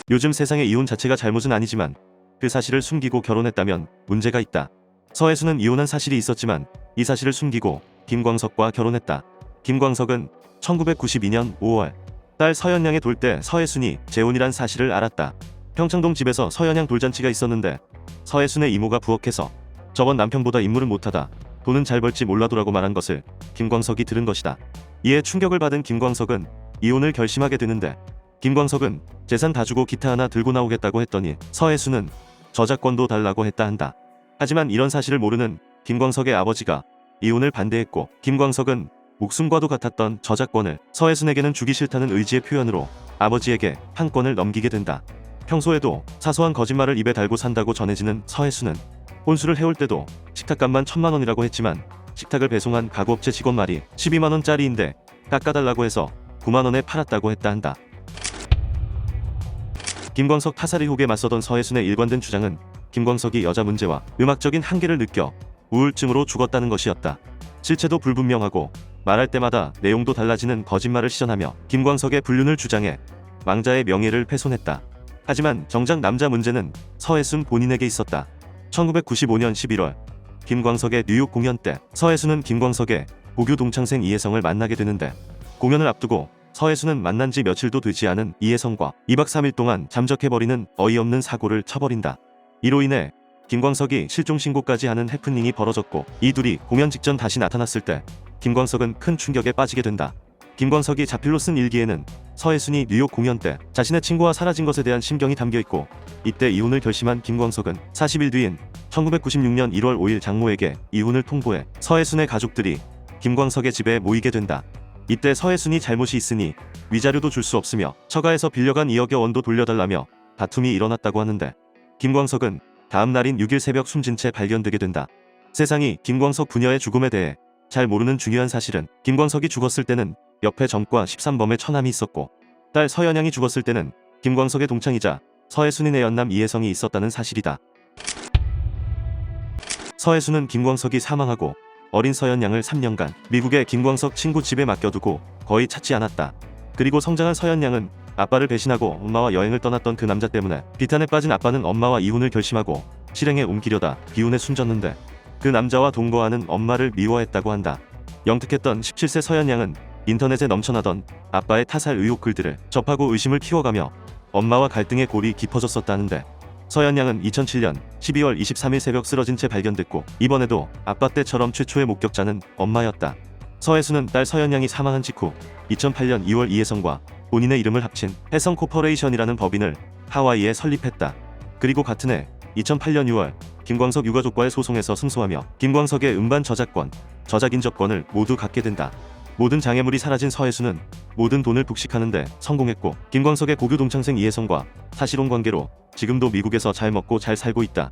요즘 세상의 이혼 자체가 잘못은 아니지만 그 사실을 숨기고 결혼했다면 문제가 있다. 서혜수는 이혼한 사실이 있었지만 이 사실을 숨기고 김광석과 결혼했다. 김광석은 1992년 5월 딸 서연양의 돌 때 서혜순이 재혼이란 사실을 알았다. 평창동 집에서 서연양 돌잔치가 있었는데 서혜순의 이모가 부엌에서 저번 남편보다 임무를 못하다 돈은 잘 벌지 몰라도라고 말한 것을 김광석이 들은 것이다. 이에 충격을 받은 김광석은 이혼을 결심하게 되는데 김광석은 재산 다 주고 기타 하나 들고 나오겠다고 했더니 서혜수는 저작권도 달라고 했다 한다. 하지만 이런 사실을 모르는 김광석의 아버지가 이혼을 반대했고 김광석은 목숨과도 같았던 저작권을 서혜순에게는 주기 싫다는 의지의 표현으로 아버지에게 판권을 넘기게 된다. 평소에도 사소한 거짓말을 입에 달고 산다고 전해지는 서혜수는 혼수를 해올 때도 식탁값만 1,000만 원이라고 했지만 식탁을 배송한 가구업체 직원 말이 12만원짜리인데 깎아달라고 해서 9만원에 팔았다고 했다 한다. 김광석 타살 의혹에 맞서던 서혜순의 일관된 주장은 김광석이 여자 문제와 음악적인 한계를 느껴 우울증으로 죽었다는 것이었다. 실체도 불분명하고 말할 때마다 내용도 달라지는 거짓말을 시전하며 김광석의 불륜을 주장해 망자의 명예를 훼손했다. 하지만 정작 남자 문제는 서혜순 본인에게 있었다. 1995년 11월 김광석의 뉴욕 공연 때 서혜순은 김광석의 고교 동창생 이혜성을 만나게 되는데 공연을 앞두고 서혜순은 만난 지 며칠도 되지 않은 이혜성과 2박 3일 동안 잠적해버리는 어이없는 사고를 쳐버린다. 이로 인해 김광석이 실종신고까지 하는 해프닝이 벌어졌고 이 둘이 공연 직전 다시 나타났을 때 김광석은 큰 충격에 빠지게 된다. 김광석이 자필로 쓴 일기에는 서혜순이 뉴욕 공연 때 자신의 친구와 사라진 것에 대한 심경이 담겨있고 이때 이혼을 결심한 김광석은 40일 뒤인 1996년 1월 5일 장모에게 이혼을 통보해 서혜순의 가족들이 김광석의 집에 모이게 된다. 이때 서혜순이 잘못이 있으니 위자료도 줄 수 없으며 처가에서 빌려간 2억여 원도 돌려달라며 다툼이 일어났다고 하는데 김광석은 다음 날인 6일 새벽 숨진 채 발견되게 된다. 세상이 김광석 부녀의 죽음에 대해 잘 모르는 중요한 사실은 김광석이 죽었을 때는 옆에 점과 13범의 처남이 있었고 딸 서연양이 죽었을 때는 김광석의 동창이자 서혜순의 연남 이혜성이 있었다는 사실이다. 서혜순은 김광석이 사망하고 어린 서연양을 3년간 미국의 김광석 친구 집에 맡겨두고 거의 찾지 않았다. 그리고 성장한 서연양은 아빠를 배신하고 엄마와 여행을 떠났던 그 남자 때문에 비탄에 빠진 아빠는 엄마와 이혼을 결심하고 실행에 옮기려다 비운에 숨졌는데 그 남자와 동거하는 엄마를 미워했다고 한다. 영특했던 17세 서연양은 인터넷에 넘쳐나던 아빠의 타살 의혹 글들을 접하고 의심을 키워가며 엄마와 갈등의 골이 깊어졌었다는데 서연양은 2007년 12월 23일 새벽 쓰러진 채 발견됐고 이번에도 아빠 때처럼 최초의 목격자는 엄마였다. 서혜수는 딸 서연양이 사망한 직후 2008년 2월 이혜성과 본인의 이름을 합친 혜성 코퍼레이션이라는 법인을 하와이에 설립했다. 그리고 같은 해 2008년 6월 김광석 유가족과의 소송에서 승소하며 김광석의 음반 저작권, 저작인접권을 모두 갖게 된다. 모든 장애물이 사라진 서혜수는 모든 돈을 북식하는데 성공했고 김광석의 고교 동창생 이혜성과 사실혼 관계로 지금도 미국에서 잘 먹고 잘 살고 있다.